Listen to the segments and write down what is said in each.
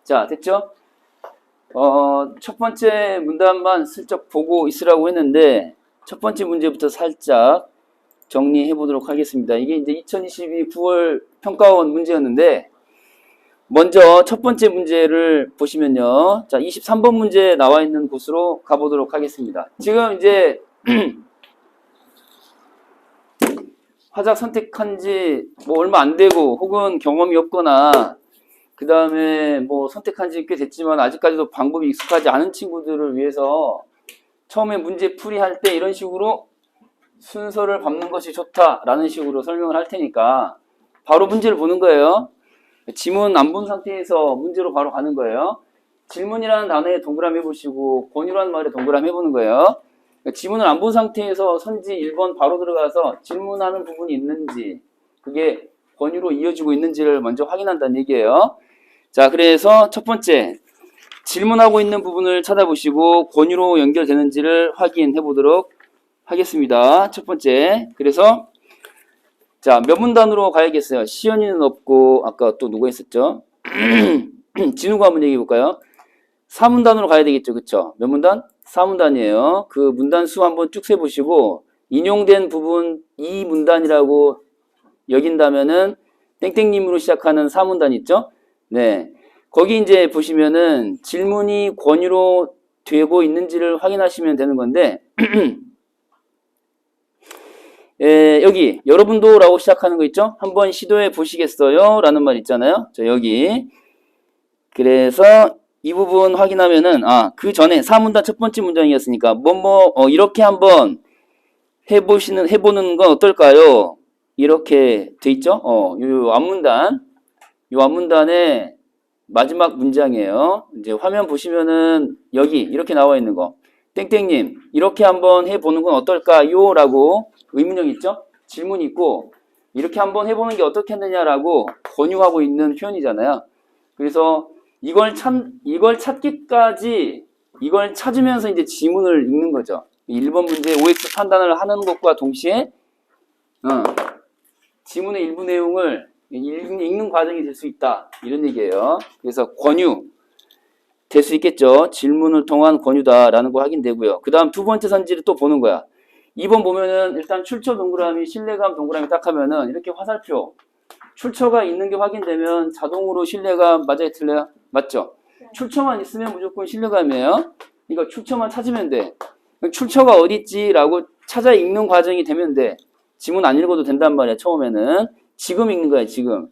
자, 됐죠? 첫 번째 문단만 슬쩍 보고 있으라고 했는데, 첫 번째 문제부터 살짝 정리해 보도록 하겠습니다. 이게 이제 2022 9월 평가원 문제였는데, 먼저 첫 번째 문제를 보시면요. 자, 23번 문제 나와 있는 곳으로 가보도록 하겠습니다. 지금 이제, 화작 선택한 지 뭐 얼마 안 되고, 혹은 경험이 없거나, 그 다음에 뭐 선택한 지 꽤 됐지만 아직까지도 방법이 익숙하지 않은 친구들을 위해서 처음에 문제 풀이할 때 이런 식으로 순서를 밟는 것이 좋다라는 식으로 설명을 할 테니까 바로 문제를 보는 거예요. 지문 안 본 상태에서 문제로 바로 가는 거예요. 질문이라는 단어에 동그라미 해보시고 권유라는 말에 동그라미 해보는 거예요. 지문을 안 본 상태에서 선지 1번 바로 들어가서 질문하는 부분이 있는지, 그게 권유로 이어지고 있는지를 먼저 확인한다는 얘기예요. 자, 그래서 첫 번째, 질문하고 있는 부분을 찾아보시고 권유로 연결되는지를 확인해 보도록 하겠습니다. 첫 번째, 그래서 자, 몇 문단으로 가야겠어요? 시연이는 없고, 아까 또 누가 있었죠? 진우가 한번 얘기해 볼까요? 4문단으로 가야 되겠죠, 그쵸? 몇 문단? 4문단이에요. 그 문단 수 한번 쭉 세보시고, 인용된 부분 2문단이라고 여긴다면은, 땡땡님으로 시작하는 4문단 있죠? 네. 거기 이제 보시면은 질문이 권유로 되고 있는지를 확인하시면 되는 건데, 여기 여러분도 라고 시작하는 거 있죠? 한번 시도해 보시겠어요? 라는 말 있잖아요. 자, 여기. 그래서 이 부분 확인하면은, 그 전에 4문단 첫 번째 문장이었으니까, 이렇게 한번 해보는 건 어떨까요? 이렇게 돼 있죠? 요 앞문단의 마지막 문장이에요. 이제 화면 보시면은 여기 이렇게 나와 있는 거. 땡땡님, 이렇게 한번 해보는 건 어떨까요? 라고 의문형 있죠? 질문이 있고, 이렇게 한번 해보는 게 어떻게 했느냐라고 권유하고 있는 표현이잖아요. 그래서 이걸 찾기까지, 이걸 찾으면서 이제 지문을 읽는 거죠. 1번 문제 OX 판단을 하는 것과 동시에, 지문의 일부 내용을 읽는 과정이 될 수 있다. 이런 얘기예요. 그래서 권유. 될 수 있겠죠. 질문을 통한 권유다라는 거 확인되고요. 그 다음 두 번째 선지를 또 보는 거야. 2번 보면은 일단 출처 동그라미, 신뢰감 동그라미 딱 하면은 이렇게 화살표. 출처가 있는 게 확인되면 자동으로 신뢰감 맞아요, 틀려요? 맞죠? 출처만 있으면 무조건 신뢰감이에요. 그러니까 출처만 찾으면 돼. 출처가 어디 있지라고 찾아 읽는 과정이 되면 돼. 지문 안 읽어도 된단 말이야, 처음에는. 지금 읽는 거야, 지금.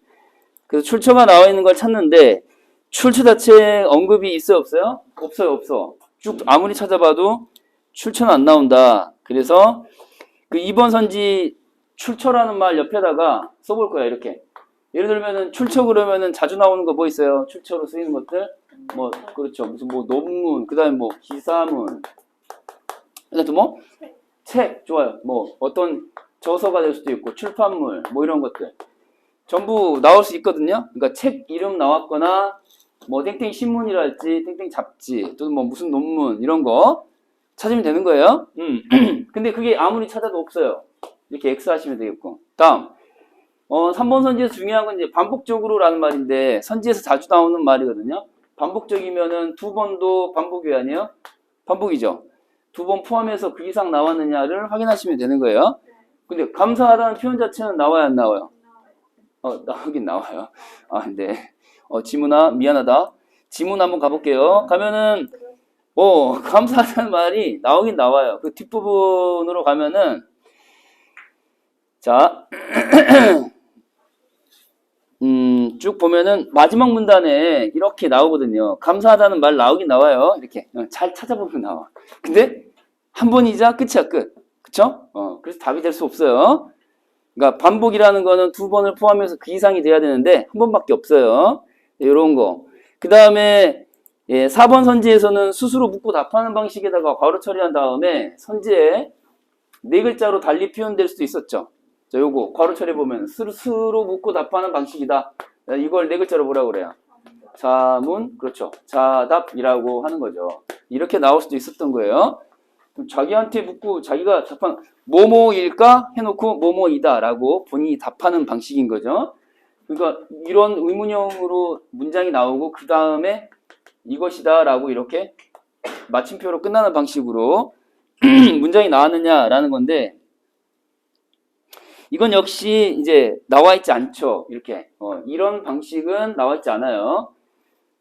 그래서 출처가 나와 있는 걸 찾는데, 출처 자체에 언급이 있어요, 없어요? 없어요, 없어. 쭉 아무리 찾아봐도 출처는 안 나온다. 그래서 그 2번 선지 출처라는 말 옆에다가 써볼 거야, 이렇게. 예를 들면은 출처 그러면은 자주 나오는 거 뭐 있어요? 출처로 쓰이는 것들? 뭐, 그렇죠. 무슨 뭐 논문, 그 다음에 뭐 기사문. 그다음에 또 뭐? 책, 좋아요. 뭐 어떤 저서가 될 수도 있고, 출판물, 뭐 이런 것들. 전부 나올 수 있거든요. 그러니까 책 이름 나왔거나, 뭐 땡땡 신문이랄지, 땡땡 잡지, 또 뭐 무슨 논문, 이런 거 찾으면 되는 거예요. 근데 그게 아무리 찾아도 없어요. 이렇게 X 하시면 되겠고. 다음. 3번 선지에서 중요한 건 이제 반복적으로라는 말인데, 선지에서 자주 나오는 말이거든요. 반복적이면은 두 번도 반복이 아니에요? 반복이죠. 두 번 포함해서 그 이상 나왔느냐를 확인하시면 되는 거예요. 근데 감사하다는 표현 자체는 나와요, 안 나와요? 나오긴 나와요. 네. 지문아, 미안하다. 지문 한번 가볼게요. 가면은, 감사하다는 말이 나오긴 나와요. 그 뒷부분으로 가면은, 자, 쭉 보면은 마지막 문단에 이렇게 나오거든요. 감사하다는 말 나오긴 나와요. 이렇게. 잘 찾아보면 나와. 근데, 한 번이자 끝이야, 끝. 그쵸? 그래서 답이 될 수 없어요. 그러니까 반복이라는 거는 두 번을 포함해서 그 이상이 돼야 되는데 한 번밖에 없어요. 이런 거. 그 다음에 4번 선지에서는 스스로 묻고 답하는 방식에다가 괄호 처리한 다음에 선지에 네 글자로 달리 표현될 수도 있었죠. 자, 요거 괄호 처리 보면 스스로 묻고 답하는 방식이다. 이걸 네 글자로 뭐라고 그래요? 자문, 그렇죠. 자답이라고 하는 거죠. 이렇게 나올 수도 있었던 거예요. 자기한테 묻고 자기가 답하는 뭐뭐일까 해놓고 뭐뭐이다 라고 본인이 답하는 방식인 거죠. 그러니까 이런 의문형으로 문장이 나오고 그 다음에 이것이다 라고 이렇게 마침표로 끝나는 방식으로 문장이 나왔느냐라는 건데 이건 역시 이제 나와 있지 않죠. 이렇게 이런 방식은 나와 있지 않아요.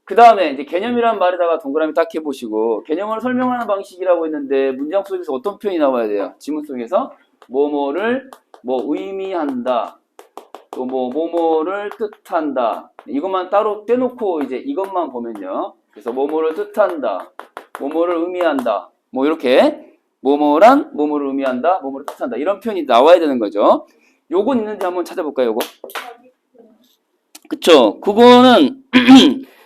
그 다음에 이제 개념이란 말에다가 동그라미 딱 해보시고 개념을 설명하는 방식이라고 했는데 문장 속에서 어떤 표현이 나와야 돼요? 지문 속에서 뭐뭐를 뭐 의미한다. 또 뭐뭐를 뜻한다. 이것만 따로 떼놓고 이제 이것만 보면요. 그래서 뭐뭐를 뜻한다. 뭐뭐를 의미한다. 뭐 이렇게 뭐뭐란 뭐뭐를 의미한다. 뭐뭐를 뜻한다. 이런 표현이 나와야 되는 거죠. 요건 있는지 한번 찾아볼까요? 요거. 그쵸. 그거는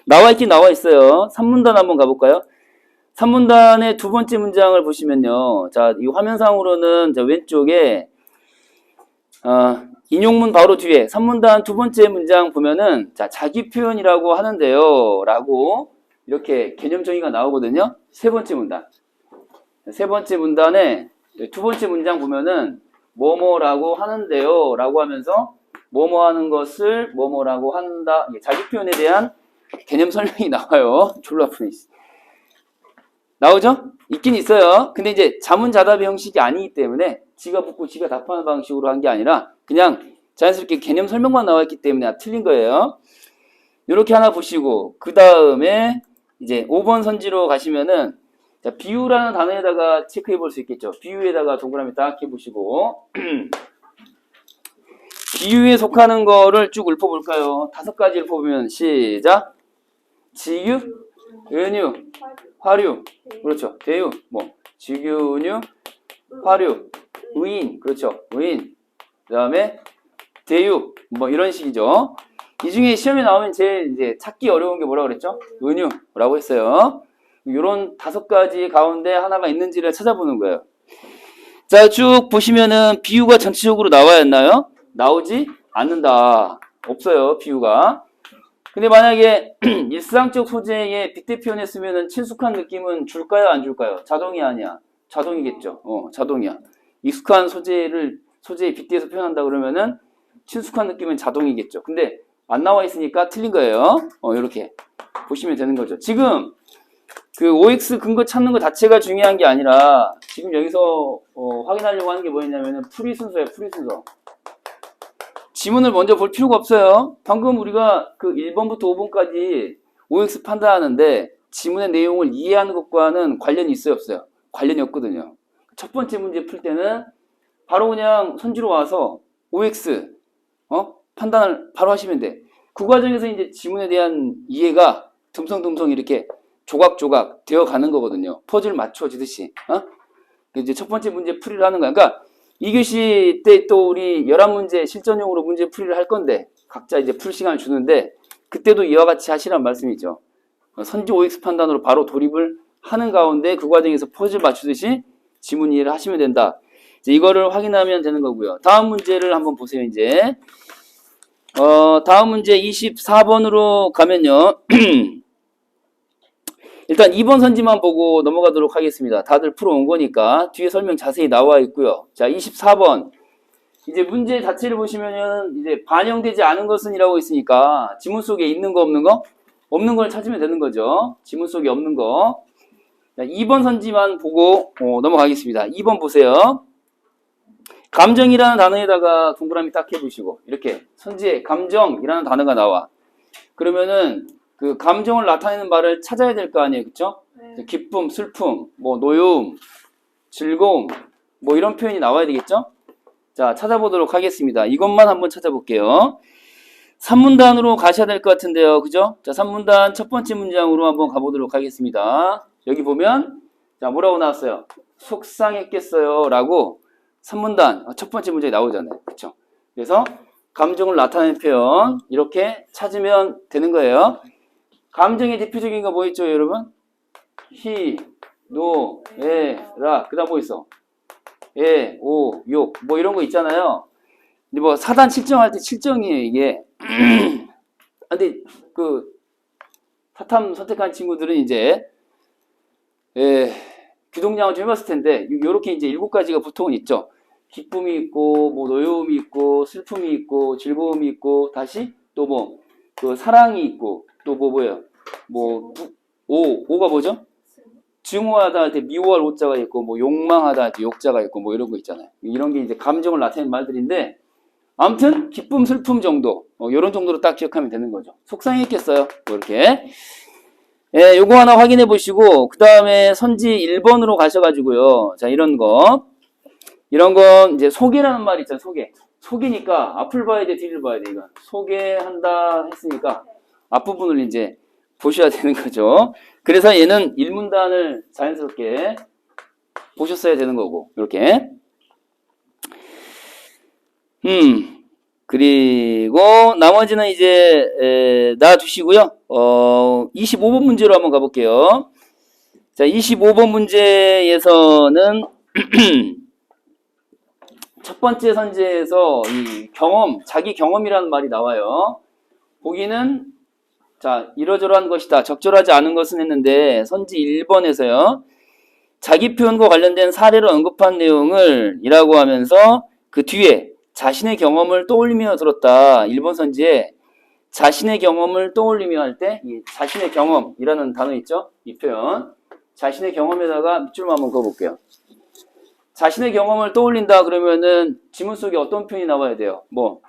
나와 있긴 나와 있어요. 3문단 한번 가볼까요? 3문단의 두 번째 문장을 보시면요. 자, 이 화면상으로는 자, 왼쪽에 인용문 바로 뒤에 3문단 두 번째 문장 보면은 자, 자기 표현이라고 하는데요. 라고 이렇게 개념 정의가 나오거든요. 세 번째 문단. 세 번째 문단에 두 번째 문장 보면은 뭐뭐라고 하는데요. 라고 하면서 뭐뭐 하는 것을 뭐뭐라고 한다. 자기 표현에 대한 개념 설명이 나와요. 졸라 아프네. 나오죠? 있긴 있어요. 근데 이제 자문자답의 형식이 아니기 때문에 지가 묻고 지가 답하는 방식으로 한 게 아니라 그냥 자연스럽게 개념 설명만 나와 있기 때문에 틀린 거예요. 이렇게 하나 보시고 그 다음에 이제 5번 선지로 가시면은 자, 비유라는 단어에다가 체크해 볼 수 있겠죠. 비유에다가 동그라미 딱 해보시고 비유에 속하는 거를 쭉 읊어볼까요? 5가지 읊어보면 시작. 지유, 은유, 화류, 그렇죠. 대유, 뭐 지규은유, 화류, 의인, 그렇죠. 의인. 그 다음에 대유, 뭐 이런 식이죠. 이 중에 시험에 나오면 제일 이제 찾기 어려운 게 뭐라고 그랬죠? 은유라고 했어요. 이런 5가지 가운데 하나가 있는지를 찾아보는 거예요. 자, 쭉 보시면은 비유가 전체적으로 나와야 했나요? 나오지 않는다. 없어요, 비유가. 근데 만약에 일상적 소재에 빗대 표현했으면 친숙한 느낌은 줄까요? 안 줄까요? 자동이 아니야. 자동이겠죠. 자동이야. 익숙한 소재에 빗대서 표현한다 그러면은 친숙한 느낌은 자동이겠죠. 근데 안 나와 있으니까 틀린 거예요. 이렇게 보시면 되는 거죠. 지금 그 OX 근거 찾는 것 자체가 중요한 게 아니라 지금 여기서 확인하려고 하는 게 뭐였냐면은 풀이 순서예요. 풀이 순서. 지문을 먼저 볼 필요가 없어요. 방금 우리가 그 1번부터 5번까지 OX 판단하는데 지문의 내용을 이해하는 것과는 관련이 있어요, 없어요? 관련이 없거든요. 첫 번째 문제 풀 때는 바로 그냥 선지로 와서 OX 판단을 바로 하시면 돼. 그 과정에서 이제 지문에 대한 이해가 듬성듬성 이렇게 조각조각 되어 가는 거거든요. 퍼즐 맞춰지듯이. 이제 첫 번째 문제 풀이를 하는 거야. 그러니까 2교시 때 또 우리 11문제 실전용으로 문제 풀이를 할 건데 각자 이제 풀 시간을 주는데 그때도 이와 같이 하시란 말씀이죠. 선지 OX 판단으로 바로 돌입을 하는 가운데 그 과정에서 퍼즐 맞추듯이 지문 이해를 하시면 된다. 이제 이거를 확인하면 되는 거고요. 다음 문제를 한번 보세요. 이제 다음 문제 24번으로 가면요. 일단 2번 선지만 보고 넘어가도록 하겠습니다. 다들 풀어온 거니까 뒤에 설명 자세히 나와 있고요. 자, 24번. 이제 문제 자체를 보시면은 이제 반영되지 않은 것은 이라고 있으니까 지문 속에 있는 거 없는 거? 없는 걸 찾으면 되는 거죠. 지문 속에 없는 거. 자, 2번 선지만 보고 넘어가겠습니다. 2번 보세요. 감정이라는 단어에다가 동그라미 딱 해보시고 이렇게 선지에 감정이라는 단어가 나와. 그러면은 그 감정을 나타내는 말을 찾아야 될 거 아니에요. 그쵸? 네. 기쁨, 슬픔, 뭐 노여움, 즐거움 뭐 이런 표현이 나와야 되겠죠? 자, 찾아보도록 하겠습니다. 이것만 한번 찾아볼게요. 3문단으로 가셔야 될 것 같은데요. 그죠? 자, 3문단 첫 번째 문장으로 한번 가보도록 하겠습니다. 여기 보면 자, 뭐라고 나왔어요? 속상했겠어요 라고 3문단 첫 번째 문장이 나오잖아요. 그쵸? 그래서 감정을 나타내는 표현 이렇게 찾으면 되는 거예요. 감정의 대표적인 거 뭐 있죠, 여러분? 희, 노, 에, 라. 그 다음 뭐 있어? 에, 오, 욕. 뭐 이런 거 있잖아요. 근데 뭐 사단 칠정할 때 칠정이에요, 이게. 근데 그 사탐 선택한 친구들은 이제 규동량을 좀 해봤을 텐데 요렇게 이제 7가지가 보통은 있죠. 기쁨이 있고 뭐 노여움이 있고 슬픔이 있고 즐거움이 있고 다시 또 뭐, 그 사랑이 있고, 또 뭐예요? 뭐, 오가 뭐죠? 증오하다 할 때 미워할 오자가 있고, 뭐, 욕망하다 할 때 욕자가 있고, 뭐, 이런 거 있잖아요. 이런 게 이제 감정을 나타내는 말들인데, 아무튼, 기쁨, 슬픔 정도, 요런 정도로 딱 기억하면 되는 거죠. 속상했겠어요. 뭐, 이렇게. 예, 요거 하나 확인해 보시고, 그 다음에 선지 1번으로 가셔가지고요. 자, 이런 거. 이런 건 이제 소개라는 말이 있잖아요. 소개. 소개니까 앞을 봐야 돼, 뒤를 봐야 돼, 이건. 소개한다 했으니까 앞부분을 이제 보셔야 되는 거죠. 그래서 얘는 1문단을 자연스럽게 보셨어야 되는 거고, 이렇게. 그리고 나머지는 이제 놔두시고요. 25번 문제로 한번 가볼게요. 자, 25번 문제에서는 첫 번째 선지에서 이 경험, 자기 경험이라는 말이 나와요. 보기는 자, 이러저러한 것이다. 적절하지 않은 것은 했는데 선지 1번에서요. 자기 표현과 관련된 사례로 언급한 내용을 이라고 하면서 그 뒤에 자신의 경험을 떠올리며 들었다. 1번 선지에 자신의 경험을 떠올리며 할 때 이 자신의 경험이라는 단어 있죠? 이 표현. 자신의 경험에다가 밑줄만 한번 그어볼게요. 자신의 경험을 떠올린다 그러면은 지문 속에 어떤 표현이 나와야 돼요? 뭐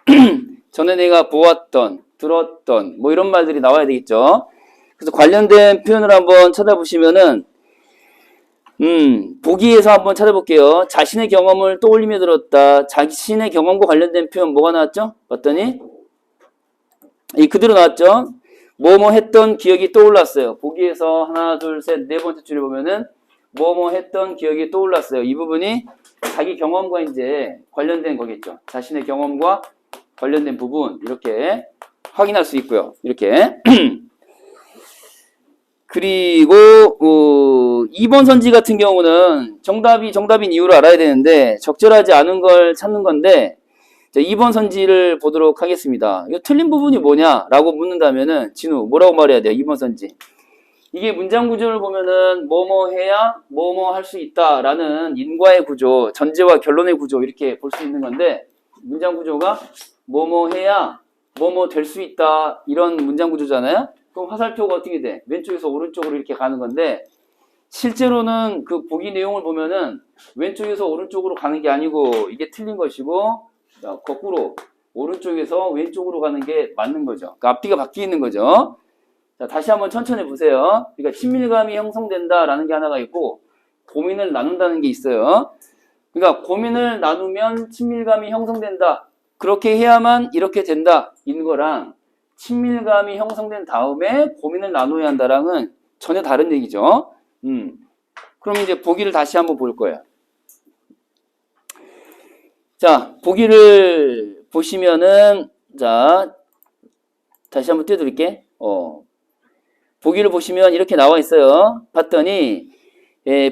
전에 내가 보았던, 들었던 뭐 이런 말들이 나와야 되겠죠. 그래서 관련된 표현을 한번 찾아보시면은 보기에서 한번 찾아볼게요. 자신의 경험을 떠올리며 들었다. 자신의 경험과 관련된 표현 뭐가 나왔죠? 봤더니 이 그대로 나왔죠. 뭐뭐 했던 기억이 떠올랐어요. 보기에서 하나, 둘, 셋, 네 번째 줄에 보면은 뭐뭐 했던 기억이 떠올랐어요. 이 부분이 자기 경험과 이제 관련된 거겠죠. 자신의 경험과 관련된 부분 이렇게 확인할 수 있고요. 이렇게 그리고 2번 선지 같은 경우는 정답이 정답인 이유를 알아야 되는데 적절하지 않은 걸 찾는 건데 자, 2번 선지를 보도록 하겠습니다. 이거 틀린 부분이 뭐냐라고 묻는다면은 진우 뭐라고 말해야 돼요? 2번 선지. 이게 문장 구조를 보면은 뭐뭐 해야 뭐뭐 할 수 있다라는 인과의 구조, 전제와 결론의 구조 이렇게 볼 수 있는 건데 문장 구조가 뭐뭐 해야 뭐뭐 될 수 있다 이런 문장 구조잖아요. 그럼 화살표가 어떻게 돼? 왼쪽에서 오른쪽으로 이렇게 가는 건데 실제로는 그 보기 내용을 보면은 왼쪽에서 오른쪽으로 가는 게 아니고 이게 틀린 것이고 거꾸로 오른쪽에서 왼쪽으로 가는 게 맞는 거죠. 그러니까 앞뒤가 바뀌는 거죠. 자, 다시 한번 천천히 보세요. 그러니까 친밀감이 형성된다라는 게 하나가 있고 고민을 나눈다는 게 있어요. 그러니까 고민을 나누면 친밀감이 형성된다. 그렇게 해야만 이렇게 된다. 인 거랑 친밀감이 형성된 다음에 고민을 나눠야 한다랑은 전혀 다른 얘기죠. 그럼 이제 보기를 다시 한번 볼 거예요. 자, 보기를 보시면은 자, 다시 한번 띄워드릴게. 보기를 보시면 이렇게 나와 있어요. 봤더니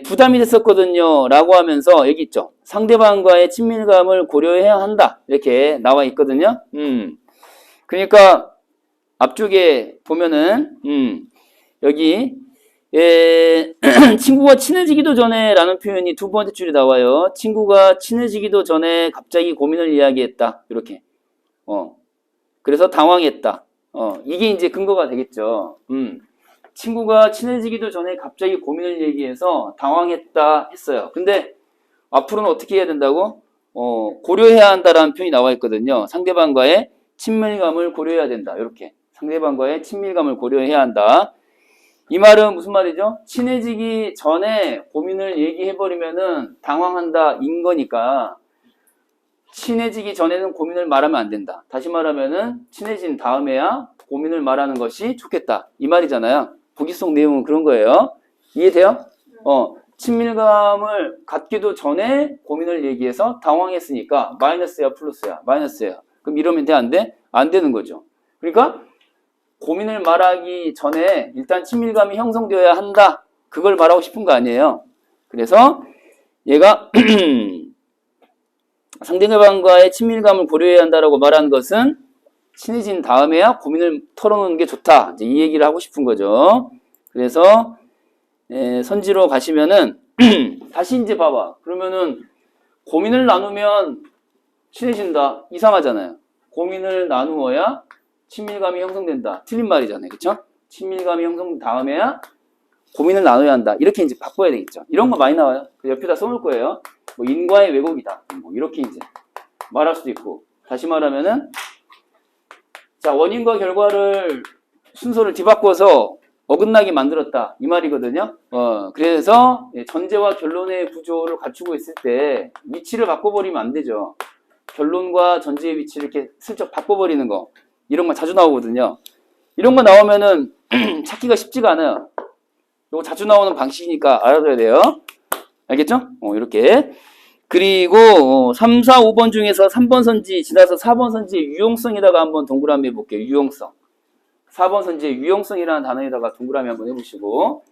부담이 됐었거든요. 라고 하면서 여기 있죠. 상대방과의 친밀감을 고려해야 한다. 이렇게 나와 있거든요. 그러니까 앞쪽에 보면은 여기 친구가 친해지기도 전에 라는 표현이 두 번째 줄에 나와요. 친구가 친해지기도 전에 갑자기 고민을 이야기했다. 이렇게. 그래서 당황했다. 이게 이제 근거가 되겠죠. 친구가 친해지기도 전에 갑자기 고민을 얘기해서 당황했다 했어요. 근데 앞으로는 어떻게 해야 된다고? 고려해야 한다라는 표현이 나와 있거든요. 상대방과의 친밀감을 고려해야 된다. 이렇게. 상대방과의 친밀감을 고려해야 한다. 이 말은 무슨 말이죠? 친해지기 전에 고민을 얘기해버리면은 당황한다 인 거니까 친해지기 전에는 고민을 말하면 안 된다. 다시 말하면은 친해진 다음에야 고민을 말하는 것이 좋겠다. 이 말이잖아요. 보기 속 내용은 그런 거예요. 이해돼요? 친밀감을 갖기도 전에 고민을 얘기해서 당황했으니까 마이너스야 플러스야? 마이너스야. 그럼 이러면 돼? 안 돼? 안 되는 거죠. 그러니까 고민을 말하기 전에 일단 친밀감이 형성되어야 한다. 그걸 말하고 싶은 거 아니에요. 그래서 얘가 상대방과의 친밀감을 고려해야 한다라고 말하는 것은 친해진 다음에야 고민을 털어놓는 게 좋다. 이제 이 얘기를 하고 싶은 거죠. 그래서 선지로 가시면은 다시 이제 봐봐. 그러면은 고민을 나누면 친해진다. 이상하잖아요. 고민을 나누어야 친밀감이 형성된다. 틀린 말이잖아요. 그쵸? 친밀감이 형성된 다음에야 고민을 나눠야 한다. 이렇게 이제 바꿔야 되겠죠. 이런 거 많이 나와요. 옆에다 써놓을 거예요. 뭐 인과의 왜곡이다. 뭐 이렇게 이제 말할 수도 있고. 다시 말하면은 자, 원인과 결과를 순서를 뒤바꿔서 어긋나게 만들었다. 이 말이거든요. 그래서 전제와 결론의 구조를 갖추고 있을 때 위치를 바꿔버리면 안 되죠. 결론과 전제의 위치를 이렇게 슬쩍 바꿔버리는 거. 이런 거 자주 나오거든요. 이런 거 나오면은 찾기가 쉽지가 않아요. 이거 자주 나오는 방식이니까 알아둬야 돼요. 알겠죠? 이렇게. 그리고 3, 4, 5번 중에서 3번 선지 지나서 4번 선지의 유용성에다가 한번 동그라미 해볼게요. 유용성. 4번 선지의 유용성이라는 단어에다가 동그라미 한번 해보시고.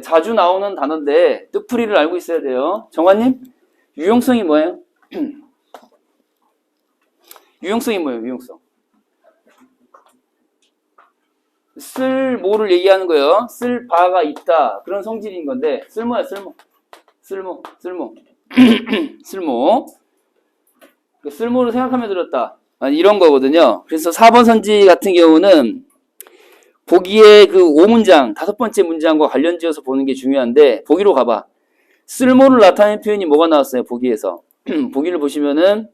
자주 나오는 단어인데 뜻풀이를 알고 있어야 돼요. 정환님, 유용성이 뭐예요? 유용성이 뭐예요? 유용성. 쓸 뭐를 얘기하는 거예요. 쓸 바가 있다. 그런 성질인 건데 쓸모야 쓸모. 쓸모. 쓸모. 쓸모를 생각하며 들었다. 이런 거거든요. 그래서 4번 선지 같은 경우는 보기에 그 5문장, 5번째 문장과 관련지어서 보는 게 중요한데 보기로 가봐. 쓸모를 나타내는 표현이 뭐가 나왔어요? 보기에서. 보기를 보시면은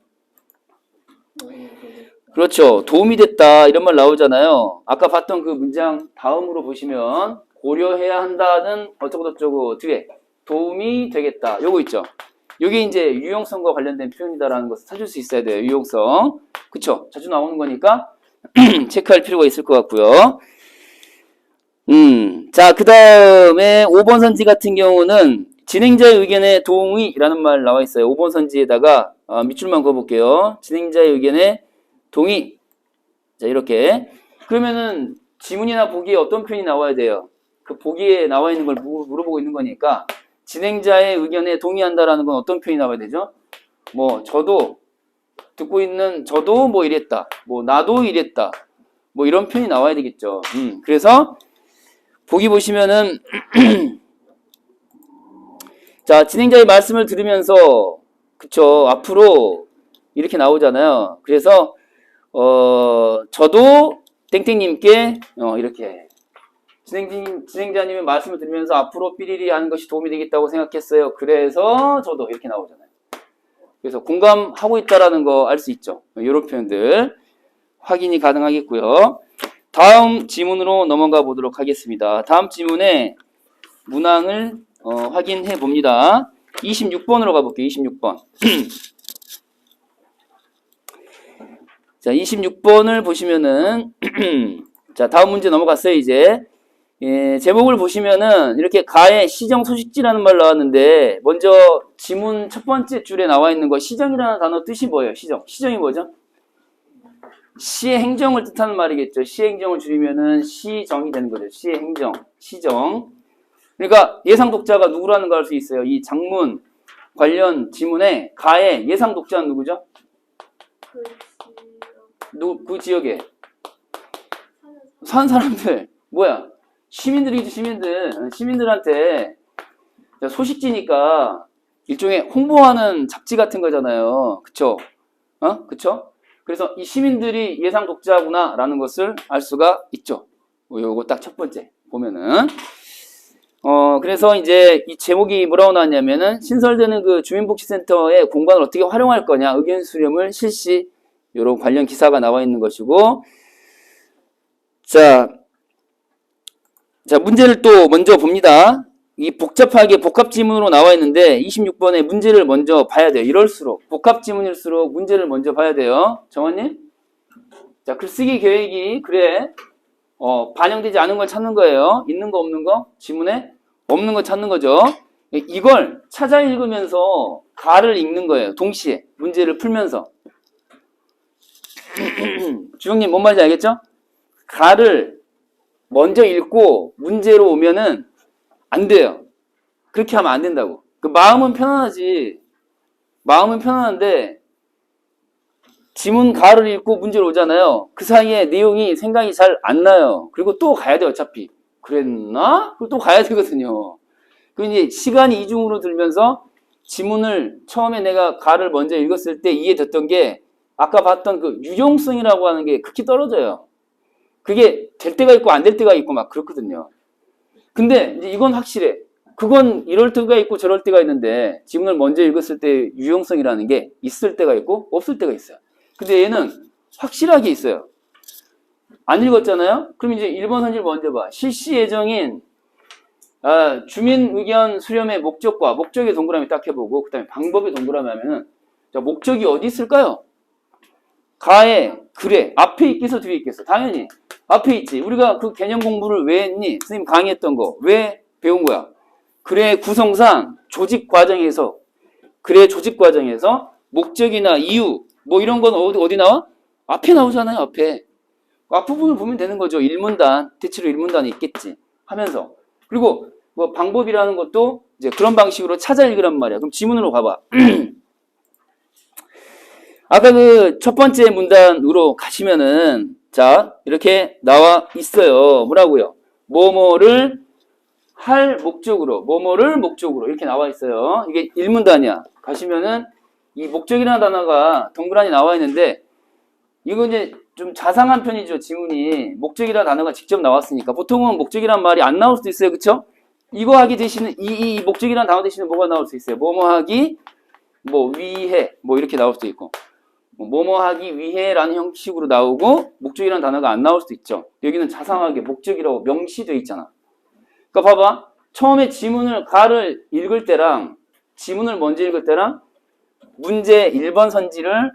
그렇죠. 도움이 됐다 이런 말 나오잖아요. 아까 봤던 그 문장 다음으로 보시면 고려해야 한다는 어쩌고저쩌고 어떻게 도움이 되겠다. 요거 있죠. 요게 이제 유용성과 관련된 표현이다라는 것을 찾을 수 있어야 돼요. 유용성. 그쵸? 자주 나오는 거니까 체크할 필요가 있을 것 같고요. 자, 그 다음에 5번 선지 같은 경우는 진행자의 의견에 동의라는 말 나와 있어요. 5번 선지에다가 밑줄만 그어볼게요. 진행자의 의견에 동의. 자, 이렇게. 그러면은 지문이나 보기에 어떤 표현이 나와야 돼요? 그 보기에 나와 있는 걸 물어보고 있는 거니까 진행자의 의견에 동의한다라는 건 어떤 표현이 나와야 되죠? 뭐 저도 듣고 있는 저도 뭐 이랬다. 뭐 나도 이랬다. 뭐 이런 표현이 나와야 되겠죠. 그래서 보기 보시면은 자, 진행자의 말씀을 들으면서 그쵸 앞으로 이렇게 나오잖아요. 그래서 저도 땡땡님께 이렇게 진행자님의 말씀을 들으면서 앞으로 삐리리 하는 것이 도움이 되겠다고 생각했어요. 그래서 저도 이렇게 나오잖아요. 그래서 공감하고 있다라는 거 알 수 있죠. 이런 표현들 확인이 가능하겠고요. 다음 지문으로 넘어가 보도록 하겠습니다. 다음 지문에 문항을 확인해 봅니다. 26번으로 가볼게요. 26번. 자, 26번을 보시면은 자, 다음 문제 넘어갔어요, 이제. 제목을 보시면은 이렇게 가의 시정 소식지라는 말 나왔는데 먼저 지문 첫 번째 줄에 나와 있는 거 시정이라는 단어 뜻이 뭐예요? 시정이 뭐죠? 시의 행정을 뜻하는 말이겠죠. 시의 행정을 줄이면은 시정이 되는 거죠. 시의 행정, 시정. 그러니까 예상 독자가 누구라는 걸 알 수 있어요. 이 장문 관련 지문에 가의 예상 독자는 누구죠? 그 지역에 사는 사람들 뭐야? 시민들이지 시민들. 시민들한테 소식지니까 일종의 홍보하는 잡지 같은 거잖아요. 그쵸? 그쵸? 그래서 이 시민들이 예상 독자구나 라는 것을 알 수가 있죠. 요거 딱 첫 번째 보면은 그래서 이제 이 제목이 뭐라고 나왔냐면은 신설되는 그 주민복지센터의 공간을 어떻게 활용할 거냐 의견 수렴을 실시 요런 관련 기사가 나와 있는 것이고 자, 문제를 또 먼저 봅니다. 이 복잡하게 복합 지문으로 나와 있는데 26번에 문제를 먼저 봐야 돼요. 이럴수록 복합 지문일수록 문제를 먼저 봐야 돼요. 정원님? 자, 글쓰기 계획이 그래 반영되지 않은 걸 찾는 거예요. 있는 거 없는 거? 지문에 없는 거 찾는 거죠. 이걸 찾아 읽으면서 가를 읽는 거예요. 동시에 문제를 풀면서. 주영님 뭔 말인지 알겠죠? 가를 먼저 읽고 문제로 오면은 안 돼요. 그렇게 하면 안 된다고. 그 마음은 편안하지. 마음은 편안한데 지문 가를 읽고 문제로 오잖아요. 그 사이에 내용이 생각이 잘 안 나요. 그리고 또 가야 돼요. 어차피. 그랬나? 그리고 또 가야 되거든요. 그 이제 시간이 이중으로 들면서 지문을 처음에 내가 가를 먼저 읽었을 때 이해됐던 게 아까 봤던 그 유용성이라고 하는 게 극히 떨어져요. 그게 될 때가 있고 안 될 때가 있고 막 그렇거든요. 근데 이제 이건 확실해. 그건 이럴 때가 있고 저럴 때가 있는데 지문을 먼저 읽었을 때 유용성이라는 게 있을 때가 있고 없을 때가 있어요. 근데 얘는 확실하게 있어요. 안 읽었잖아요? 그럼 이제 1번 선지를 먼저 봐. 실시 예정인 주민 의견 수렴의 목적과 목적의 동그라미 딱 해보고 그 다음에 방법의 동그라미 하면은 자, 목적이 어디 있을까요? 가에 글에 앞에 있겠어 뒤에 있겠어? 당연히 앞에 있지. 우리가 그 개념 공부를 왜 했니? 선생님 강의했던 거 왜 배운 거야? 글의 구성상 조직 과정에서 글의 조직 과정에서 목적이나 이유 뭐 이런 건 어디 나와? 앞에 나오잖아요. 앞에 앞부분을 보면 되는 거죠. 1문단 대체로 1문단이 있겠지 하면서 그리고 뭐 방법이라는 것도 이제 그런 방식으로 찾아 읽으란 말이야. 그럼 지문으로 가봐. 아까 그 첫 번째 문단으로 가시면은 자 이렇게 나와 있어요. 뭐라고요? 뭐뭐를 할 목적으로 뭐뭐를 목적으로 이렇게 나와 있어요. 이게 1문단이야. 가시면은 이 목적이라는 단어가 동그라미 나와 있는데 이거 이제 좀 자상한 편이죠. 지문이 목적이라는 단어가 직접 나왔으니까 보통은 목적이라는 말이 안 나올 수도 있어요. 그쵸? 이거 하기 대신에 이 목적이라는 단어 대신에 뭐가 나올 수 있어요? 뭐뭐 하기 뭐 위해 뭐 이렇게 나올 수도 있고 뭐뭐 하기 위해라는 형식으로 나오고 목적이라는 단어가 안 나올 수도 있죠. 여기는 자상하게 목적이라고 명시되어 있잖아. 그러니까 봐봐. 처음에 지문을 가를 읽을 때랑 지문을 먼저 읽을 때랑 문제 1번 선지를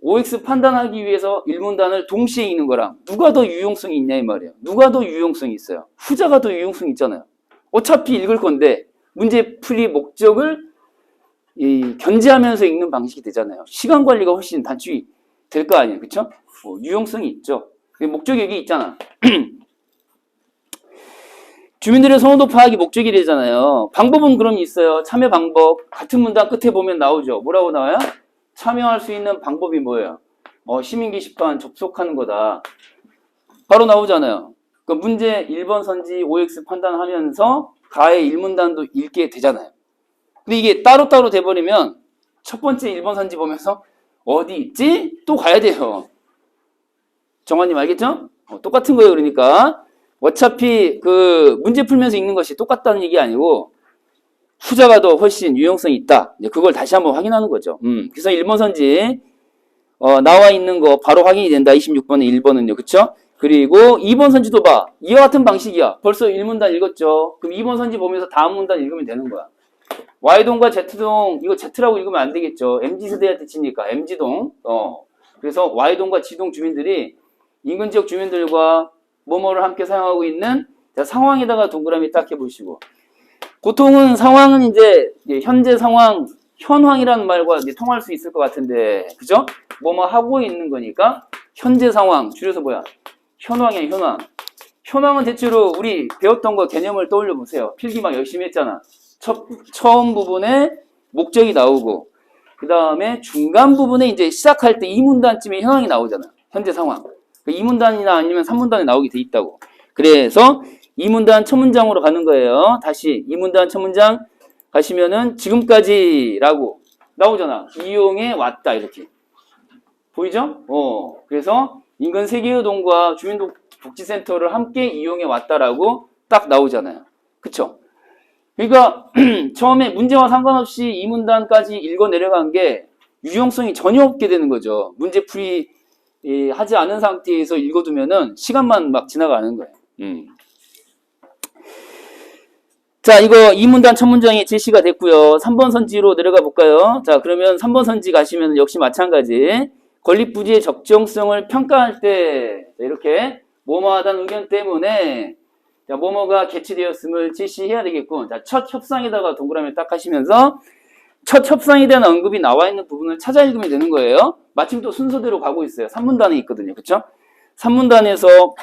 OX 판단하기 위해서 1문단을 동시에 읽는 거랑 누가 더 유용성이 있냐 이 말이에요. 누가 더 유용성이 있어요? 후자가 더 유용성이 있잖아요. 어차피 읽을 건데 문제 풀이 목적을 견제하면서 읽는 방식이 되잖아요. 시간 관리가 훨씬 단축이 될 거 아니에요. 그쵸? 유용성이 있죠. 목적이 여기 있잖아. 주민들의 선호도 파악이 목적이 되잖아요. 방법은 그럼 있어요. 참여 방법. 같은 문단 끝에 보면 나오죠. 뭐라고 나와요? 참여할 수 있는 방법이 뭐예요? 시민 게시판 접속하는 거다. 바로 나오잖아요. 그 문제 1번 선지 OX 판단하면서 가의 1문단도 읽게 되잖아요. 근데 이게 따로따로 돼버리면 첫 번째 1번 선지 보면서 어디 있지? 또 가야 돼요. 정환님 알겠죠? 똑같은 거예요. 그러니까 어차피 그 문제 풀면서 읽는 것이 똑같다는 얘기 아니고 후자가 더 훨씬 유용성이 있다. 그걸 다시 한번 확인하는 거죠. 그래서 1번 선지 나와 있는 거 바로 확인이 된다. 26번에 1번은요. 그쵸? 그리고 2번 선지도 봐. 이와 같은 방식이야. 벌써 1문단 읽었죠. 그럼 2번 선지 보면서 다음 문단 읽으면 되는 거야. Y동과 Z동, 이거 Z라고 읽으면 안 되겠죠. MZ세대한테 치니까 MZ동. 그래서 Y동과 G동 주민들이 인근 지역 주민들과 뭐뭐를 함께 사용하고 있는 상황에다가 동그라미 딱 해보시고 보통은 상황은 이제 현재 상황, 현황이라는 말과 이제 통할 수 있을 것 같은데 그죠? 뭐뭐 하고 있는 거니까 현재 상황, 줄여서 뭐야? 현황이야, 현황. 현황은 대체로 우리 배웠던 거 개념을 떠올려 보세요. 필기 막 열심히 했잖아. 처음 부분에 목적이 나오고 그 다음에 중간 부분에 이제 시작할 때 2문단쯤에 현황이 나오잖아. 현재 상황. 2문단이나 아니면 3문단에 나오게 돼 있다고. 그래서 2문단 첫 문장으로 가는 거예요. 다시 2문단 첫 문장 가시면은 지금까지라고 나오잖아. 이용해 왔다 이렇게. 보이죠? 그래서 인근 세계의동과 주민복지센터를 함께 이용해 왔다라고 딱 나오잖아요. 그쵸? 그러니까 처음에 문제와 상관없이 2문단까지 읽어 내려간 게 유용성이 전혀 없게 되는 거죠. 문제풀이 하지 않은 상태에서 읽어두면은 시간만 막 지나가는 거예요. 자, 이거 2문단 첫 문장이 제시가 됐고요. 3번 선지로 내려가 볼까요? 자, 그러면 3번 선지 가시면 역시 마찬가지. 건립부지의 적정성을 평가할 때 이렇게 뭐뭐하다는 의견 때문에 자, 뭐뭐가 개최되었음을 제시해야 되겠고 자, 첫 협상에다가 동그라미 딱 하시면서 첫 협상에 대한 언급이 나와 있는 부분을 찾아 읽으면 되는 거예요. 마침 또 순서대로 가고 있어요. 3문단에 있거든요. 그쵸? 3문단에서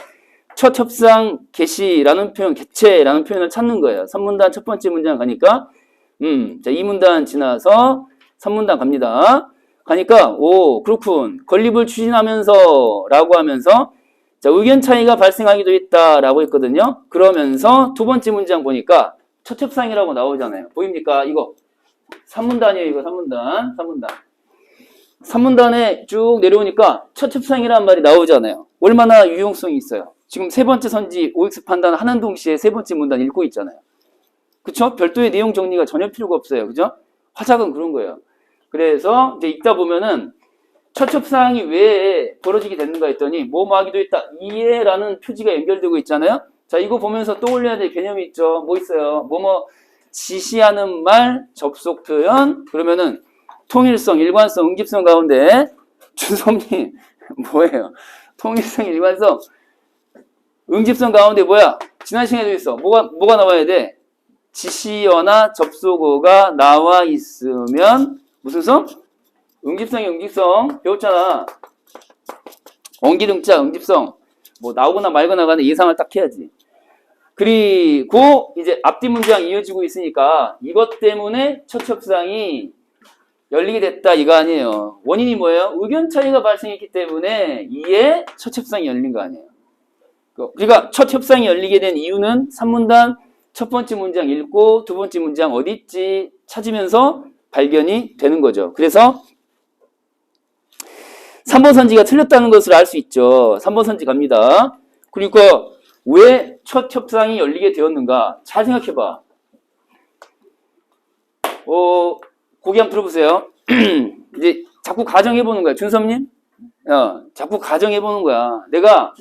첫 협상 개시라는 표현, 개최라는 표현을 찾는 거예요. 3문단 첫 번째 문장 가니까 자, 2문단 지나서 3문단 갑니다. 가니까 오 그렇군. 건립을 추진하면서 라고 하면서 자, 의견 차이가 발생하기도 했다라고 했거든요. 그러면서 두 번째 문장 보니까 첫 협상이라고 나오잖아요. 보입니까? 이거 3문단이에요. 이거 3문단. 3문단에 쭉 내려오니까 첩첩상이라는 말이 나오잖아요. 얼마나 유용성이 있어요. 지금 세 번째 선지 OX 판단 하는 동시에 세 번째 문단 읽고 있잖아요. 그쵸? 별도의 내용 정리가 전혀 필요가 없어요. 그죠? 화작은 그런 거예요. 그래서 이제 읽다 보면은 첩첩상이 왜 벌어지게 됐는가 했더니 뭐뭐 하기도 했다. 이해라는 표지가 연결되고 있잖아요. 자, 이거 보면서 떠올려야 될 개념이 있죠. 뭐 있어요? 뭐뭐 지시하는 말, 접속 표현, 그러면은 통일성, 일관성, 응집성 가운데 준섭님 뭐예요? 통일성, 일관성, 응집성 가운데 뭐야? 지난 시간에도 있어. 뭐가 나와야 돼? 지시어나 접속어가 나와 있으면 무슨 성? 응집성이 응집성 배웠잖아. 엉기등자 응집성 뭐 나오거나 말거나 간에 예상을 딱 해야지. 그리고 이제 앞뒤 문장 이어지고 있으니까 이것 때문에 첩첩상이 열리게 됐다 이거 아니에요. 원인이 뭐예요? 의견 차이가 발생했기 때문에 이에 첩첩상이 열린 거 아니에요. 그러니까 첩첩상이 열리게 된 이유는 3문단 첫 번째 문장 읽고 두 번째 문장 어디 있지 찾으면서 발견이 되는 거죠. 그래서 3번 선지가 틀렸다는 것을 알 수 있죠. 3번 선지 갑니다. 그러니까 왜 첫 협상이 열리게 되었는가? 잘 생각해봐. 고기 한번 들어보세요. 이제 자꾸 가정해보는 거야. 준섭님? 자꾸 가정해보는 거야. 내가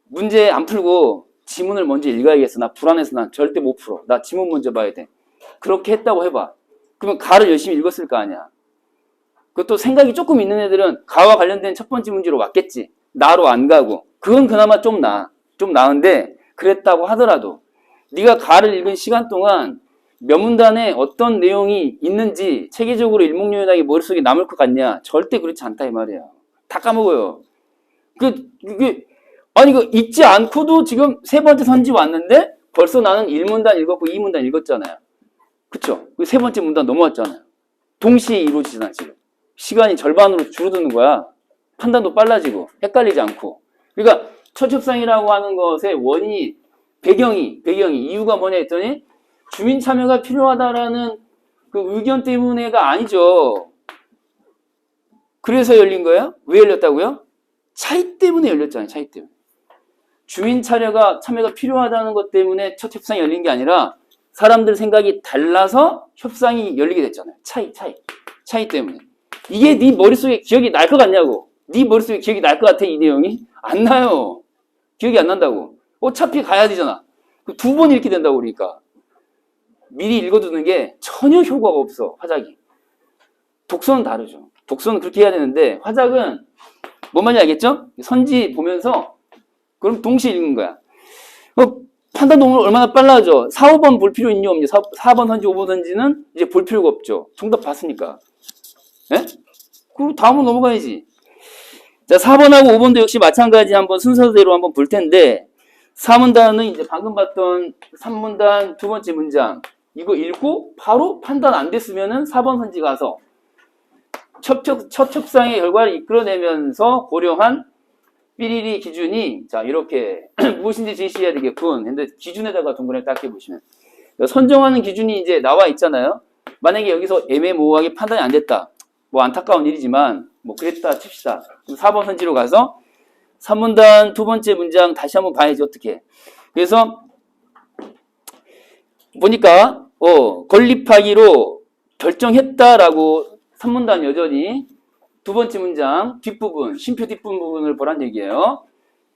문제 안 풀고 지문을 먼저 읽어야겠어. 나 불안해서 난 절대 못 풀어. 나 지문 먼저 봐야 돼. 그렇게 했다고 해봐. 그러면 가를 열심히 읽었을 거 아니야. 그것도 생각이 조금 있는 애들은 가와 관련된 첫 번째 문제로 왔겠지. 나로 안 가고. 그건 그나마 좀 나은데 그랬다고 하더라도 네가 가를 읽은 시간 동안 몇 문단에 어떤 내용이 있는지 체계적으로 일목요연하게 머릿속에 남을 것 같냐? 절대 그렇지 않다 이 말이야. 다 까먹어요. 아니 읽지 않고도 지금 세 번째 선지 왔는데 벌써 나는 1문단 읽었고 2문단 읽었잖아요. 그쵸? 세 번째 문단 넘어왔잖아요. 동시에 이루어지잖아 지금. 시간이 절반으로 줄어드는 거야. 판단도 빨라지고 헷갈리지 않고. 그러니까 첩첩상이라고 하는 것의 원인이 배경이 이유가 뭐냐 했더니 주민 참여가 필요하다라는 그 의견 때문에가 아니죠. 그래서 열린 거예요? 왜 열렸다고요? 차이 때문에 열렸잖아요. 차이 때문에. 주민 참여가 필요하다는 것 때문에 첫 협상이 열린 게 아니라 사람들 생각이 달라서 협상이 열리게 됐잖아요. 차이 때문에. 이게 네 머릿속에 기억이 날 것 같냐고. 네 머릿속에 기억이 날 것 같아 이 내용이? 안 나요. 기억이 안 난다고. 어차피 가야 되잖아. 두 번 읽게 된다고 그러니까. 미리 읽어두는 게 전혀 효과가 없어. 화작이. 독서는 다르죠. 독서는 그렇게 해야 되는데 화작은 뭔 말인지 알겠죠? 선지 보면서 그럼 동시에 읽는 거야. 판단도 얼마나 빨라져. 4, 5번 볼 필요 있니 없니? 4번 선지, 5번 선지는 이제 볼 필요가 없죠. 정답 봤으니까. 예? 그리고 다음으로 넘어가야지. 자, 4번하고 5번도 역시 마찬가지 한번 순서대로 한번 볼 텐데 4문단은 이제 방금 봤던 3문단 두 번째 문장 이거 읽고 바로 판단 안 됐으면은 4번 선지 가서 첫 협상의 결과를 이끌어내면서 고려한 삐리리 기준이 자 이렇게 무엇인지 제시해야 되겠군. 근데 기준에다가 동그라미 딱 해보시면 선정하는 기준이 이제 나와 있잖아요. 만약에 여기서 애매모호하게 판단이 안 됐다. 뭐 안타까운 일이지만 뭐 그랬다 칩시다. 4번 선지로 가서 3문단 두 번째 문장 다시 한번 봐야지 어떻게. 그래서 보니까 건립하기로 결정했다라고 3문단 여전히 두 번째 문장 뒷부분 쉼표 뒷부분을 보란 얘기예요.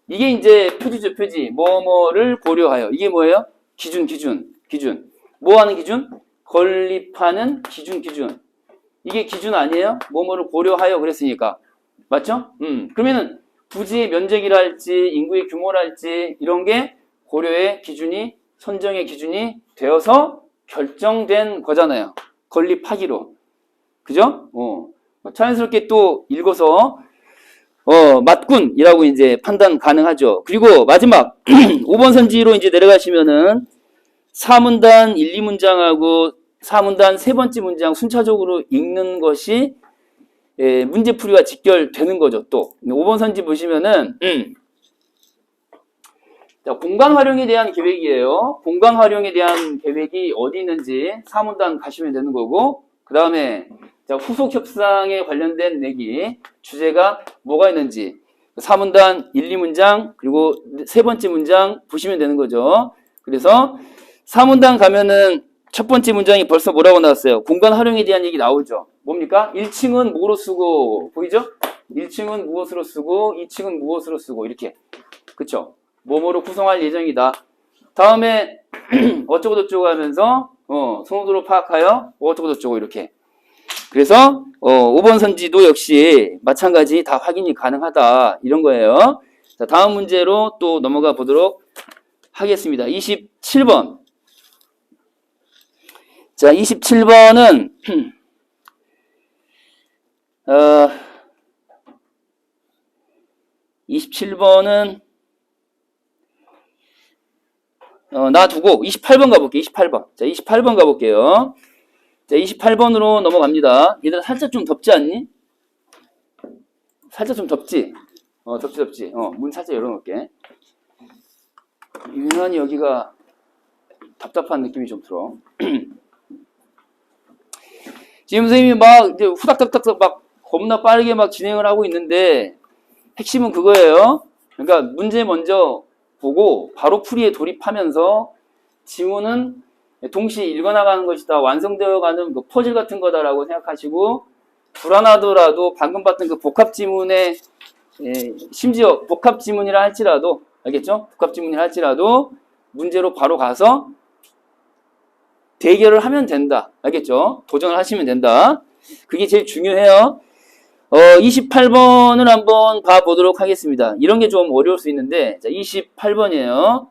이게 이제 표지죠 표지. 뭐뭐를 고려하여. 이게 뭐예요? 기준. 뭐 하는 기준? 건립하는 기준. 이게 기준 아니에요? 뭐뭐를 고려하여 그랬으니까. 맞죠? 그러면은 부지의 면적이랄지 인구의 규모랄지 이런 게 고려의 기준이 선정의 기준이 되어서 결정된 거잖아요. 건립하기로. 그죠? 자연스럽게 또 읽어서 맞군이라고 이제 판단 가능하죠. 그리고 마지막 5번 선지로 이제 내려가시면은 4문단 1, 2문장하고 4문단 세 번째 문장 순차적으로 읽는 것이 문제풀이와 직결되는 거죠. 또 5번 선지 보시면은 자, 공간 활용에 대한 계획이에요. 공간 활용에 대한 계획이 어디 있는지 4문단 가시면 되는 거고 그 다음에 자, 후속 협상에 관련된 내기 주제가 뭐가 있는지 4문단 1, 2문장 그리고 세 번째 문장 보시면 되는 거죠. 그래서 4문단 가면은 첫 번째 문장이 벌써 뭐라고 나왔어요? 공간 활용에 대한 얘기 나오죠. 뭡니까? 1층은 뭐로 쓰고 보이죠? 1층은 무엇으로 쓰고 2층은 무엇으로 쓰고 이렇게 그쵸? 뭐뭐로 구성할 예정이다. 다음에 어쩌고 저쩌고 하면서 선호도로 파악하여 어쩌고 저쩌고 이렇게. 그래서 5번 선지도 역시 마찬가지 다 확인이 가능하다 이런 거예요. 자, 다음 문제로 또 넘어가 보도록 하겠습니다. 27번. 자, 27번은 27번은 놔두고 28번 가볼게요. 28번. 자, 28번 가볼게요. 자, 28번으로 넘어갑니다. 얘들아 살짝 좀 덥지 않니? 살짝 좀 덥지? 덥지. 문 살짝 열어놓을게. 유난히 여기가 답답한 느낌이 좀 들어. 지금 선생님이 막 이제 후닥닥닥 막 겁나 빠르게 막 진행을 하고 있는데 핵심은 그거예요. 그러니까 문제 먼저 보고 바로 풀이에 돌입하면서 지문은 동시에 읽어나가는 것이다. 완성되어가는 그 퍼즐 같은 거다라고 생각하시고 불안하더라도 방금 봤던 그 복합지문에 심지어 복합지문이라 할지라도 알겠죠? 복합지문이라 할지라도 문제로 바로 가서 대결을 하면 된다. 알겠죠? 도전을 하시면 된다. 그게 제일 중요해요. 28번을 한번 봐보도록 하겠습니다. 이런 게 좀 어려울 수 있는데, 자, 28번이에요.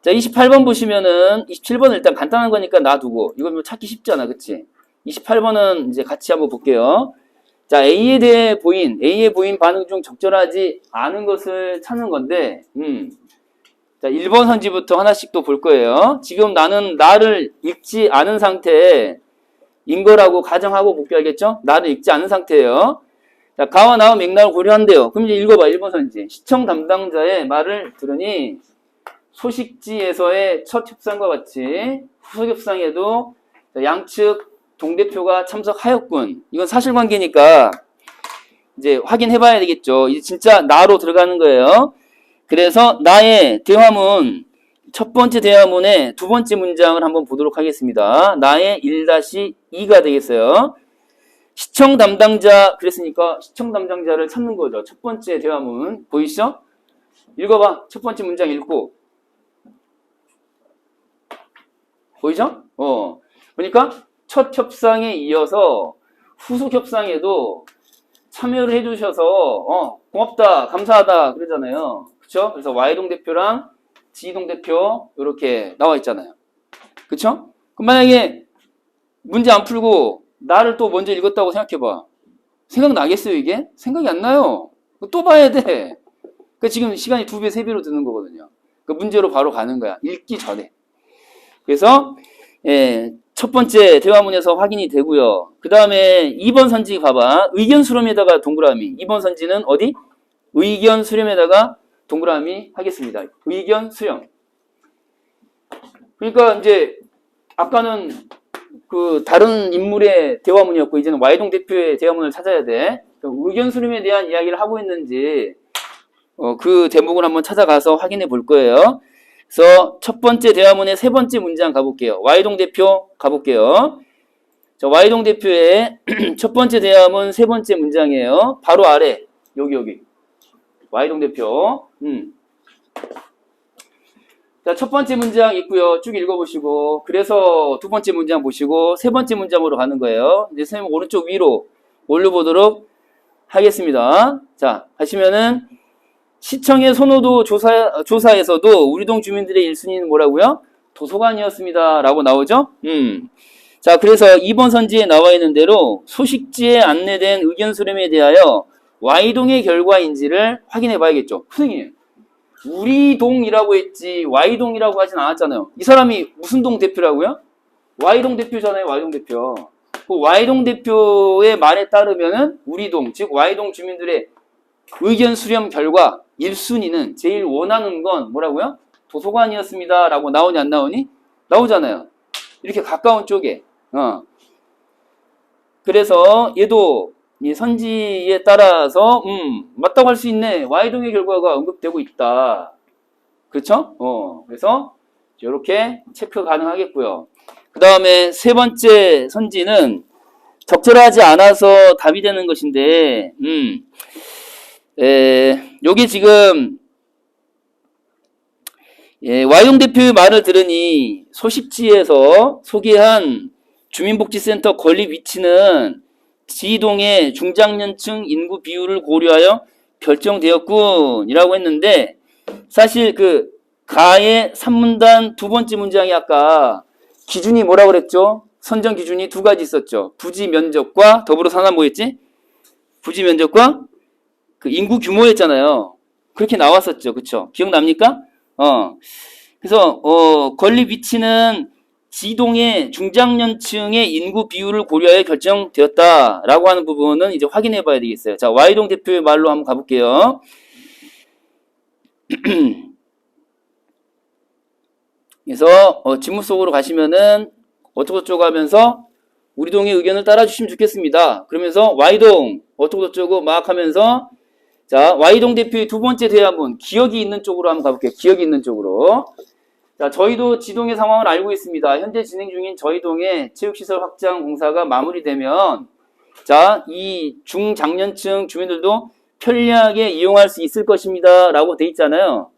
자, 28번 보시면은, 27번은 일단 간단한 거니까 놔두고, 이건 뭐 찾기 쉽잖아, 그치? 28번은 이제 같이 한번 볼게요. 자, A에 대해 A의 보인 반응 중 적절하지 않은 것을 찾는 건데, 자, 1번 선지부터 하나씩 또 볼 거예요. 지금 나는 나를 읽지 않은 상태인 거라고 가정하고 볼게요. 알겠죠? 나를 읽지 않은 상태예요. 자, 가와 나와 맥락을 고려한대요. 그럼 이제 읽어봐. 1번 선지. 시청 담당자의 말을 들으니 소식지에서의 첫 협상과 같이 후속 협상에도 양측 동대표가 참석하였군. 이건 사실관계니까 이제 확인해봐야 되겠죠. 이제 진짜 나로 들어가는 거예요. 그래서 나의 대화문, 첫 번째 대화문의 두 번째 문장을 한번 보도록 하겠습니다. 나의 1-2가 되겠어요. 시청 담당자, 그랬으니까 시청 담당자를 찾는 거죠. 첫 번째 대화문. 보이시죠? 읽어봐. 첫 번째 문장 읽고. 보이죠? 그러니까 첫 협상에 이어서 후속 협상에도 참여를 해주셔서 고맙다, 감사하다 그러잖아요. 그쵸? 그래서 Y동 대표랑 G동 대표 이렇게 나와 있잖아요. 그쵸? 그럼 만약에 문제 안 풀고 나를 또 먼저 읽었다고 생각해봐. 생각나겠어요 이게? 생각이 안 나요. 또 봐야 돼. 그러니까 지금 시간이 2배, 3배로 드는 거거든요. 그 문제로 바로 가는 거야. 읽기 전에. 그래서 첫 번째 대화문에서 확인이 되고요. 그 다음에 2번 선지 봐봐. 의견 수렴에다가 동그라미. 2번 선지는 어디? 의견 수렴에다가 동그라미 하겠습니다. 의견 수렴. 그러니까 이제 아까는 그 다른 인물의 대화문이었고 이제는 Y동 대표의 대화문을 찾아야 돼. 의견 수렴에 대한 이야기를 하고 있는지 그 대목을 한번 찾아가서 확인해 볼 거예요. 그래서 첫 번째 대화문의 세 번째 문장 가볼게요. Y동 대표 가볼게요. 자, Y동 대표의 첫 번째 대화문 세 번째 문장이에요. 바로 아래 여기 Y동 대표. 자, 첫 번째 문장 있고요. 쭉 읽어보시고 그래서 두 번째 문장 보시고 세 번째 문장으로 가는 거예요. 이제 선생님 오른쪽 위로 올려보도록 하겠습니다. 자, 하시면은 시청의 선호도 조사에서도 우리 동 주민들의 1순위는 뭐라고요? 도서관이었습니다. 라고 나오죠? 자, 그래서 2번 선지에 나와 있는 대로 소식지에 안내된 의견 수렴에 대하여 Y동의 결과인지를 확인해 봐야겠죠. 선생님, 우리 동이라고 했지 Y동이라고 하진 않았잖아요. 이 사람이 무슨 동 대표라고요? Y동 대표잖아요. Y동 대표. 그 Y동 대표의 말에 따르면은 우리 동, 즉 Y동 주민들의 의견 수렴 결과 1순위는 제일 원하는 건 뭐라고요? 도서관이었습니다. 라고 나오니 안 나오니? 나오잖아요. 이렇게 가까운 쪽에. 그래서 얘도 이 선지에 따라서 맞다고 할 수 있네. Y동의 결과가 언급되고 있다. 그렇죠? 그래서 이렇게 체크 가능하겠고요. 그 다음에 세 번째 선지는 적절하지 않아서 답이 되는 것인데, 요게 지금, Y동 대표의 말을 들으니 소식지에서 소개한 주민복지센터 건립 위치는 지동의 중장년층 인구 비율을 고려하여 결정되었군 이라고 했는데, 사실 그 가의 3문단 두 번째 문장이 아까 기준이 뭐라고 그랬죠? 선정 기준이 두 가지 있었죠. 부지 면적과 더불어서 하나 뭐였지? 부지 면적과 그 인구 규모였잖아요. 그렇게 나왔었죠. 그쵸? 기억납니까? 그래서 건립 위치는 지동의 중장년층의 인구 비율을 고려하여 결정되었다라고 하는 부분은 이제 확인해 봐야 되겠어요. 자, Y동 대표의 말로 한번 가볼게요. 그래서 지문 속으로 가시면은 어쩌고저쩌고 하면서 우리 동의 의견을 따라주시면 좋겠습니다. 그러면서 Y동 어쩌고저쩌고 막 하면서 자, Y동 대표의 두 번째 대화문 기억이 있는 쪽으로 한번 가볼게요. 기억이 있는 쪽으로. 자, 저희도 지동의 상황을 알고 있습니다. 현재 진행 중인 저희동의 체육시설 확장 공사가 마무리되면 자, 이 중장년층 주민들도 편리하게 이용할 수 있을 것입니다. 라고 돼 있잖아요.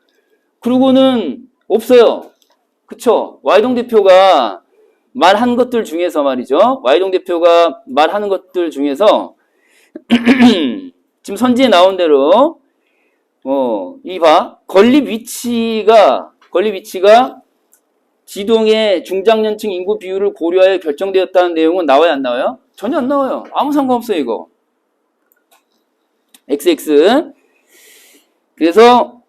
그러고는 없어요. 그쵸? Y동 대표가 말한 것들 중에서 말이죠. Y동 대표가 말하는 것들 중에서 지금 선지에 나온 대로 건립 위치가 지동의 중장년층 인구 비율을 고려하여 결정되었다는 내용은 나와요, 안 나와요? 전혀 안 나와요. 아무 상관없어요, 이거. XX. 그래서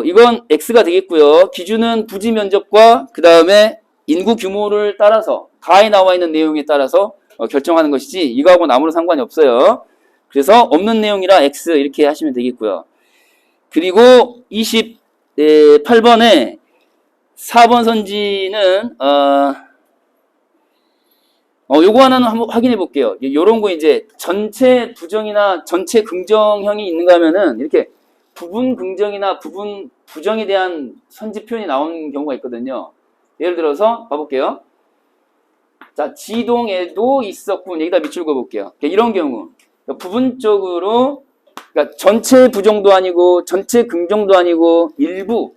이건 X가 되겠고요. 기준은 부지 면적과 그 다음에 인구 규모를 따라서 가에 나와 있는 내용에 따라서 결정하는 것이지 이거하고는 아무런 상관이 없어요. 그래서 없는 내용이라 X 이렇게 하시면 되겠고요. 그리고 28번에 4번 선지는 요거 하나는 한번 확인해 볼게요. 요런 거 이제 전체 부정이나 전체 긍정형이 있는가 하면은 이렇게 부분 긍정이나 부분 부정에 대한 선지 표현이 나오는 경우가 있거든요. 예를 들어서 봐볼게요. 자, 지동에도 있었군. 여기다 밑줄 그어볼게요. 이런 경우 부분적으로 그러니까 전체 부정도 아니고 전체 긍정도 아니고 일부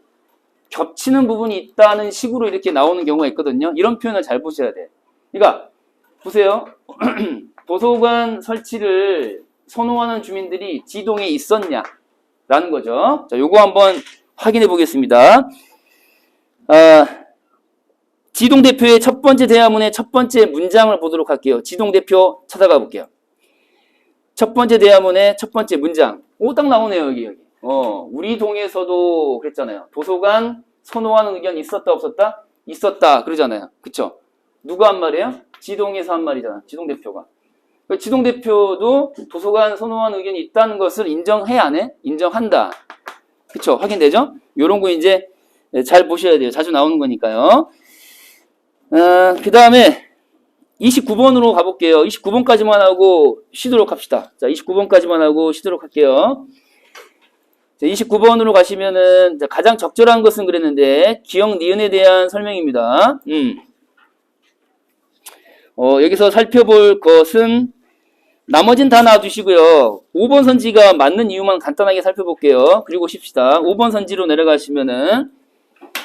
겹치는 부분이 있다는 식으로 이렇게 나오는 경우가 있거든요. 이런 표현을 잘 보셔야 돼. 그러니까 보세요. 도서관 설치를 선호하는 주민들이 지동에 있었냐 라는 거죠. 자, 요거 한번 확인해 보겠습니다. 지동 대표의 첫 번째 대화문의 첫 번째 문장을 보도록 할게요. 지동 대표 찾아가 볼게요. 첫 번째 대화문의 첫 번째 문장. 오, 딱 나오네요, 여기. 우리 동에서도 그랬잖아요. 도서관 선호하는 의견 있었다, 없었다? 있었다, 그러잖아요. 그쵸? 누가 한 말이에요? 지동에서 한 말이잖아. 지동 대표가. 지동 대표도 도서관 선호하는 의견이 있다는 것을 인정해, 안 해? 인정한다. 그쵸? 확인되죠? 요런 거 이제 잘 보셔야 돼요. 자주 나오는 거니까요. 그 다음에 29번으로 가볼게요. 29번까지만 하고 쉬도록 합시다. 자, 29번까지만 하고 쉬도록 할게요. 자, 29번으로 가시면은 가장 적절한 것은 그랬는데 기억 니은에 대한 설명입니다. 여기서 살펴볼 것은 나머진 다 놔두시고요. 5번 선지가 맞는 이유만 간단하게 살펴볼게요. 그리고 쉽시다. 5번 선지로 내려가시면은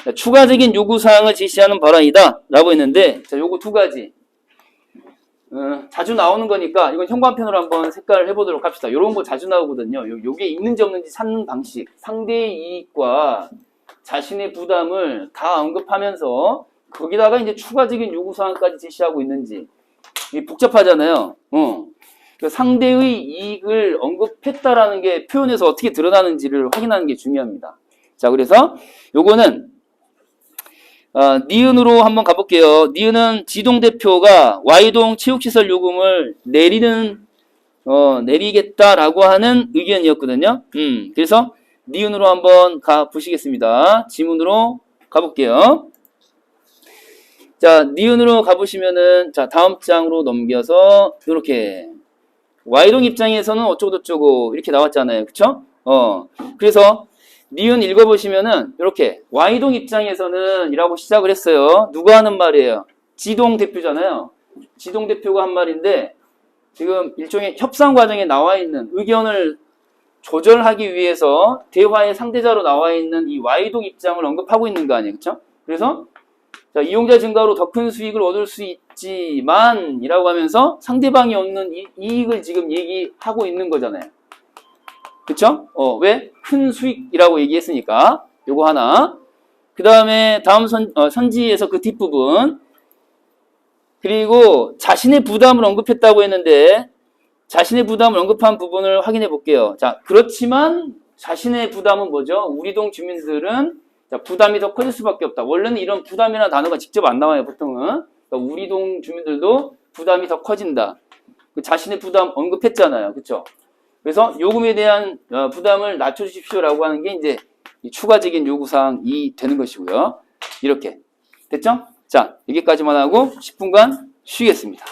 자, 추가적인 요구사항을 제시하는 발언이다 라고 했는데 자, 요거 두 가지 자주 나오는 거니까 이건 현관편으로 한번 색깔을 해보도록 합시다. 요런 거 자주 나오거든요. 요게 있는지 없는지 찾는 방식, 상대의 이익과 자신의 부담을 다 언급하면서 거기다가 이제 추가적인 요구사항까지 제시하고 있는지 이게 복잡하잖아요. 그 상대의 이익을 언급했다라는 게 표현에서 어떻게 드러나는지를 확인하는 게 중요합니다. 자, 그래서 요거는 니은으로 한번 가볼게요. 니은은 지동 대표가 Y동 체육시설 요금을 내리겠다라고 하는 의견이었거든요. 그래서 니은으로 한번 가 보시겠습니다. 지문으로 가볼게요. 자, 니은으로 가보시면은, 자, 다음 장으로 넘겨서, 이렇게. Y동 입장에서는 어쩌고저쩌고, 이렇게 나왔잖아요. 그쵸? 그래서, 니은 읽어보시면은, 이렇게. Y동 입장에서는, 이라고 시작을 했어요. 누가 하는 말이에요? 지동 대표잖아요. 지동 대표가 한 말인데, 지금 일종의 협상 과정에 나와 있는 의견을 조절하기 위해서 대화의 상대자로 나와 있는 이 Y동 입장을 언급하고 있는 거 아니에요. 그쵸? 그래서, 자, 이용자 증가로 더 큰 수익을 얻을 수 있지만 이라고 하면서 상대방이 얻는 이익을 지금 얘기하고 있는 거잖아요. 그쵸? 왜? 큰 수익이라고 얘기했으니까. 요거 하나. 그 다음에 다음 선지에서 그 뒷부분. 그리고 자신의 부담을 언급했다고 했는데 자신의 부담을 언급한 부분을 확인해 볼게요. 자, 그렇지만 자신의 부담은 뭐죠? 우리 동 주민들은 자, 부담이 더 커질 수밖에 없다. 원래는 이런 부담이라는 단어가 직접 안 나와요, 보통은. 그러니까 우리 동 주민들도 부담이 더 커진다. 그 자신의 부담 언급했잖아요. 그쵸? 그래서 요금에 대한 부담을 낮춰주십시오라고 하는 게 이제 추가적인 요구사항이 되는 것이고요. 이렇게. 됐죠? 자, 여기까지만 하고 10분간 쉬겠습니다.